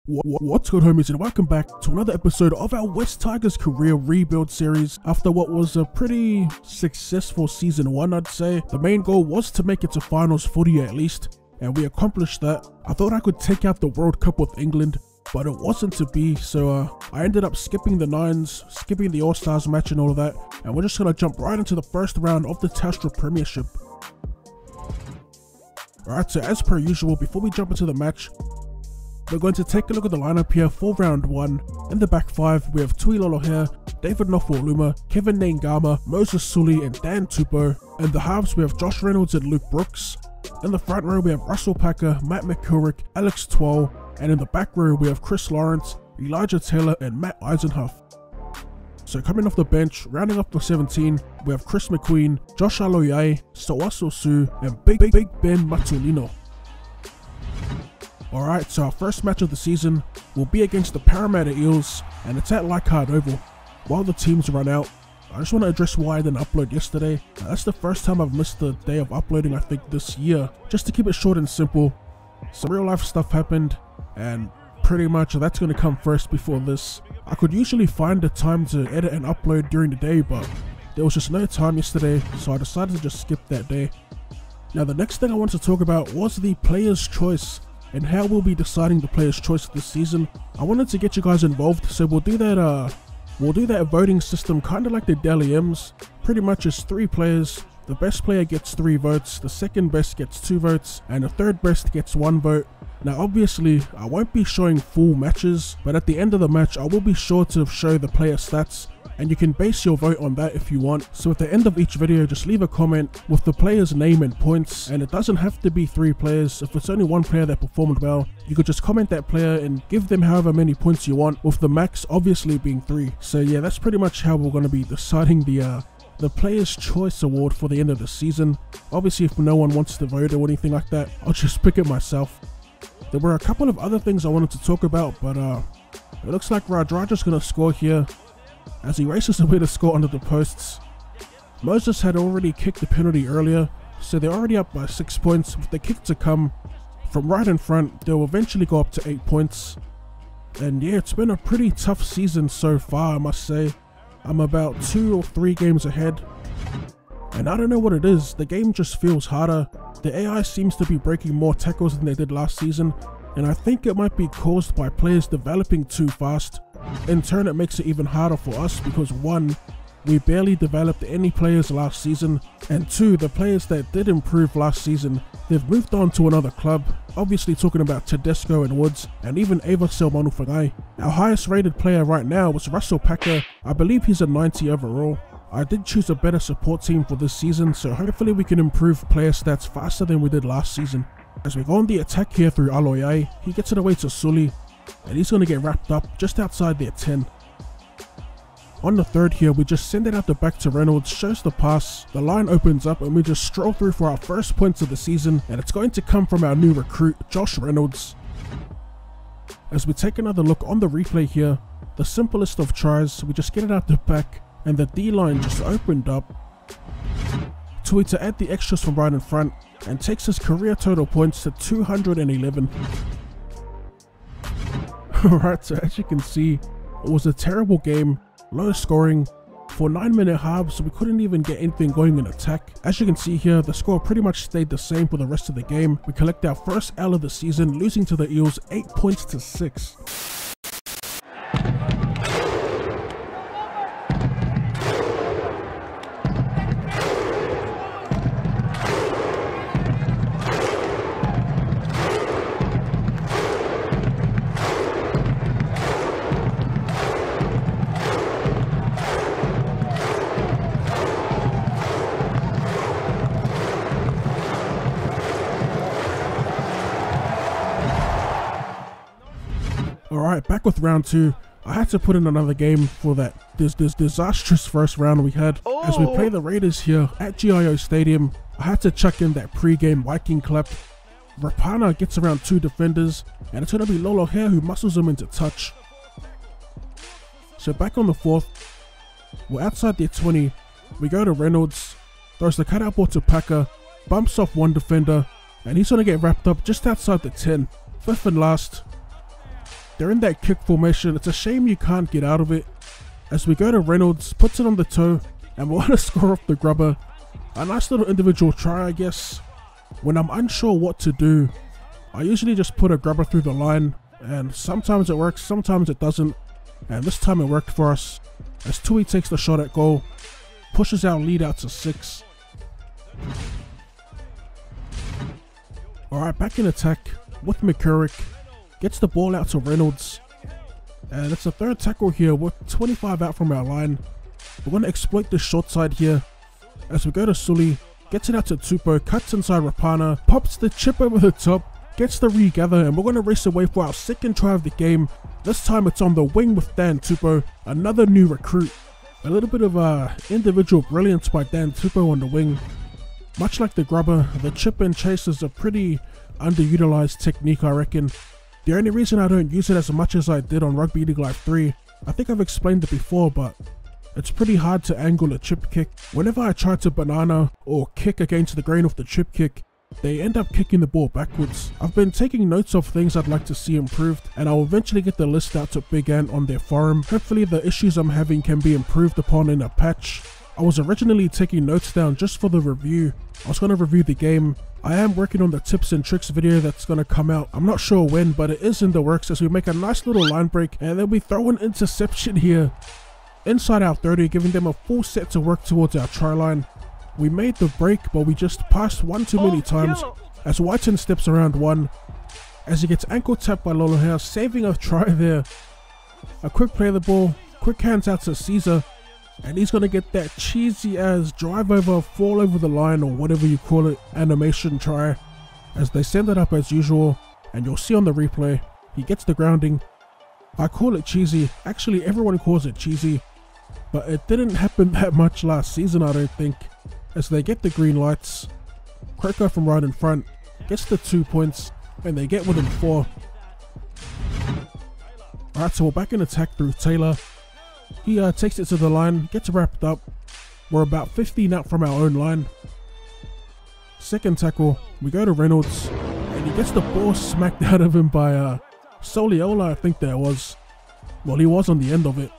What's good, homies, and welcome back to another episode of our West Tigers career rebuild series. After what was a pretty successful season 1, I'd say, the main goal was to make it to finals footy at least, and we accomplished that. I thought I could take out the World Cup with England, but it wasn't to be, so I ended up skipping the Nines, skipping the All-Stars match and all of that, and we're just going to jump right into the first round of the Telstra Premiership. Alright, so as per usual, before we jump into the match, we're going to take a look at the lineup here for round 1. In the back 5, we have Tui Lolohere, David Nofoaluma, Kevin Nangama, Moses Sully and Dan Tupou. In the halves, we have Josh Reynolds and Luke Brooks. In the front row, we have Russell Packer, Matt McCulloch, Alex Twal, and in the back row, we have Chris Lawrence, Elijah Taylor and Matt Eisenhuff. So coming off the bench, rounding up for 17, we have Chris McQueen, Josh Aloiai, Sawaso Su, and Big Ben Matulino. Alright, so our first match of the season will be against the Parramatta Eels, and it's at Leichhardt Oval. While the teams run out, I just want to address why I didn't upload yesterday. That's the first time I've missed a day of uploading, I think, this year. Just to keep it short and simple, some real life stuff happened, and pretty much that's going to come first before this. I could usually find the time to edit and upload during the day, but there was just no time yesterday, so I decided to just skip that day. Now the next thing I wanted to talk about was the player's choice, and how we'll be deciding the player's choice this season. I wanted to get you guys involved, so we'll do that voting system kind of like the Dally M's. Pretty much it's 3 players. The best player gets 3 votes, the second best gets 2 votes, and the third best gets 1 vote. Now obviously, I won't be showing full matches, but at the end of the match, I will be sure to show the player stats, and you can base your vote on that if you want. So at the end of each video, just leave a comment with the player's name and points, and it doesn't have to be 3 players. If it's only 1 player that performed well, you could just comment that player and give them however many points you want, with the max obviously being 3. So yeah, that's pretty much how we're going to be deciding the Player's Choice Award for the end of the season. Obviously, if no one wants to vote or anything like that, I'll just pick it myself. There were a couple of other things I wanted to talk about, but it looks like Radraja's going to score here as he races away to score under the posts. Moses had already kicked the penalty earlier, so they're already up by 6 points. With the kick to come from right in front, they'll eventually go up to 8 points. And yeah, it's been a pretty tough season so far, I must say. I'm about 2 or 3 games ahead, and I don't know what it is, the game just feels harder. The AI seems to be breaking more tackles than they did last season, and I think it might be caused by players developing too fast. In turn, it makes it even harder for us because 1, we barely developed any players last season, and 2, the players that did improve last season, they've moved on to another club. Obviously talking about Tedesco and Woods, and even Avasel Manufagai. Our highest rated player right now was Russell Packer. I believe he's a 90 overall. I did choose a better support team for this season, so hopefully we can improve player stats faster than we did last season. As we go on the attack here through Aloiai, he gets it away to Sully, and he's going to get wrapped up just outside their 10. On the third here, we just send it out the back to Reynolds, shows the pass, the line opens up, and we just stroll through for our first points of the season, and it's going to come from our new recruit, Josh Reynolds. As we take another look on the replay here, the simplest of tries, we just get it out the back, and the D-line just opened up. Tui to add the extras from right in front, and takes his career total points to 211. Alright, so as you can see, it was a terrible game. Low scoring. For 9-minute halves, we couldn't even get anything going in attack. As you can see here, the score pretty much stayed the same for the rest of the game. We collect our first L of the season, losing to the Eels 8 points to 6. Alright, back with round 2. I had to put in another game for that this disastrous first round we had. As we play the Raiders here at GIO Stadium, I had to chuck in that pre-game Viking clap. Rapana gets around 2 defenders, and it's going to be Lolohere who muscles him into touch. So back on the 4th, we're outside their 20, we go to Reynolds, throws the cutout ball to Packer, bumps off 1 defender, and he's going to get wrapped up just outside the 10. 5th and last, They're in that kick formation. It's a shame you can't get out of it. As we go to Reynolds, puts it on the toe, and we want to score off the grubber. A nice little individual try, I guess. When I'm unsure what to do, I usually just put a grubber through the line, and sometimes it works, sometimes it doesn't. And this time it worked for us. S2E takes the shot at goal, pushes our lead out to 6. Alright, back in attack with McCurrick. Gets the ball out to Reynolds. And it's a third tackle here with 25 out from our line. We're going to exploit the short side here. As we go to Sully, gets it out to Tupou, cuts inside Rapana, pops the chip over the top, gets the regather, and we're going to race away for our second try of the game. This time it's on the wing with Dan Tupou, another new recruit. A little bit of individual brilliance by Dan Tupou on the wing. Much like the grubber, the chip and chase is a pretty underutilized technique, I reckon. The only reason I don't use it as much as I did on Rugby League Live 3, I think I've explained it before, but it's pretty hard to angle a chip kick. Whenever I try to banana or kick against the grain of the chip kick, they end up kicking the ball backwards. I've been taking notes of things I'd like to see improved, and I'll eventually get the list out to Big Ant on their forum. Hopefully the issues I'm having can be improved upon in a patch. I was originally taking notes down just for the review. I was going to review the game. I am working on the tips and tricks video that's going to come out. I'm not sure when, but it is in the works as we make a nice little line break, and then we throw an interception here. Inside our 30, giving them a full set to work towards our try line. We made the break, but we just passed one too many times as Whiten steps around one. As he gets ankle tapped by Lolohea, saving a try there. A quick play of the ball, quick hands out to Caesar. And he's going to get that cheesy as drive over, fall over the line, or whatever you call it, animation try. As they send it up as usual, and you'll see on the replay, he gets the grounding. I call it cheesy, actually everyone calls it cheesy. But it didn't happen that much last season, I don't think. As they get the green lights, Croker from right in front gets the 2 points, and they get within 4. Alright, so we're back in attack through Taylor. He takes it to the line, gets wrapped up. We're about 15 out from our own line. Second tackle, we go to Reynolds, and he gets the ball smacked out of him by Soliola, I think that was. Well, he was on the end of it.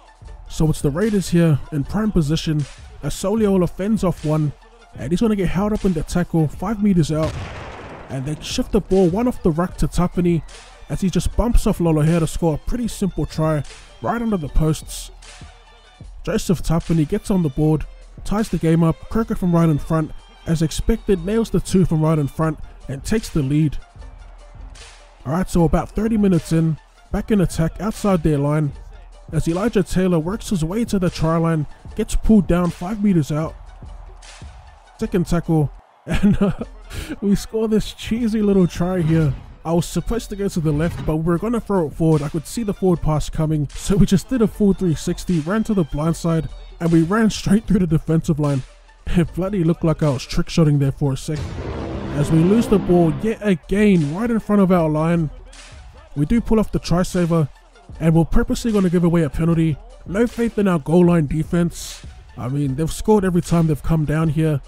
So it's the Raiders here in prime position as Soliola fends off one, and he's going to get held up in the tackle 5 meters out. And they shift the ball one off the ruck to Tapani as he just bumps off Lolohea to score a pretty simple try right under the posts. Joseph Tapani gets on the board, ties the game up. Croker from right in front, as expected, nails the 2 from right in front and takes the lead. Alright, so about 30 minutes in, back in attack outside their line, as Elijah Taylor works his way to the try line, gets pulled down 5 meters out. Second tackle, and we score this cheesy little try here. I was supposed to go to the left, but we were going to throw it forward. I could see the forward pass coming, so we just did a full 360, ran to the blind side, and we ran straight through the defensive line. It bloody looked like I was trick-shotting there for a sec. As we lose the ball yet again right in front of our line. We do pull off the try saver, and we're purposely going to give away a penalty. No faith in our goal line defense. I mean, they've scored every time they've come down here.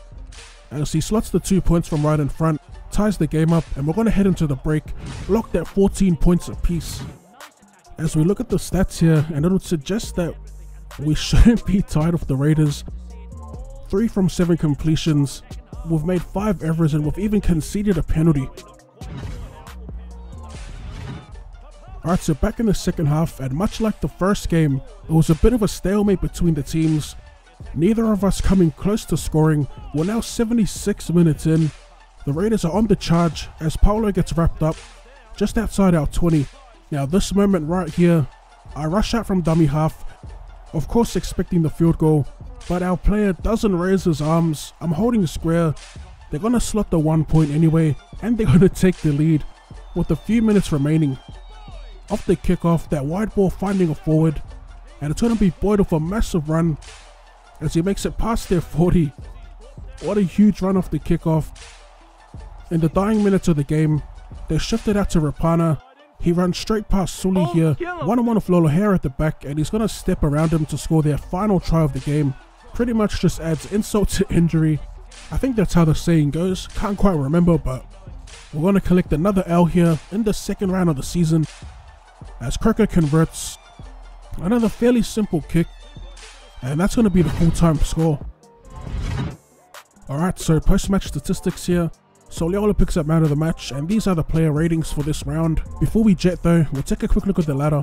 As he slots the 2 points from right in front, ties the game up, and we're going to head into the break, locked at 14 points apiece. As we look at the stats here, and it would suggest that we shouldn't be tied with the Raiders. 3 from 7 completions, we've made 5 errors, and we've even conceded a penalty. Alright, so back in the second half, and much like the first game, it was a bit of a stalemate between the teams. Neither of us coming close to scoring. We're now 76 minutes in. The Raiders are on the charge as Paulo gets wrapped up just outside our 20. Now this moment right here, I rush out from dummy half, of course expecting the field goal, but our player doesn't raise his arms. I'm holding square. They're going to slot the 1 point anyway, and they're going to take the lead with a few minutes remaining. Off the kickoff, that wide ball finding a forward, and it's going to be Boyd with a massive run as he makes it past their 40. What a huge run off the kickoff. In the dying minutes of the game, they shift it out to Rapana. He runs straight past Sully here, one-on-one with Lolohea at the back, and he's going to step around him to score their final try of the game. Pretty much just adds insult to injury. I think that's how the saying goes, can't quite remember, but we're going to collect another L here in the second round of the season. as Croker converts another fairly simple kick, and that's going to be the full-time score. Alright, so post-match statistics here. Soliola picks up man of the match, and these are the player ratings for this round. Before we jet though, we'll take a quick look at the ladder.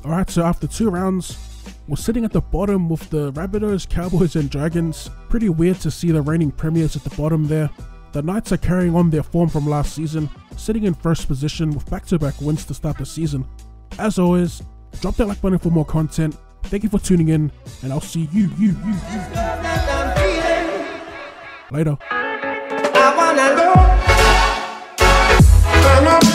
Alright, so after 2 rounds, we're sitting at the bottom with the Rabbitohs, Cowboys and Dragons. Pretty weird to see the reigning premiers at the bottom there. The Knights are carrying on their form from last season, sitting in first position with back-to-back wins to start the season. As always, drop that like button for more content. Thank you for tuning in, and I'll see you later. I wanna go.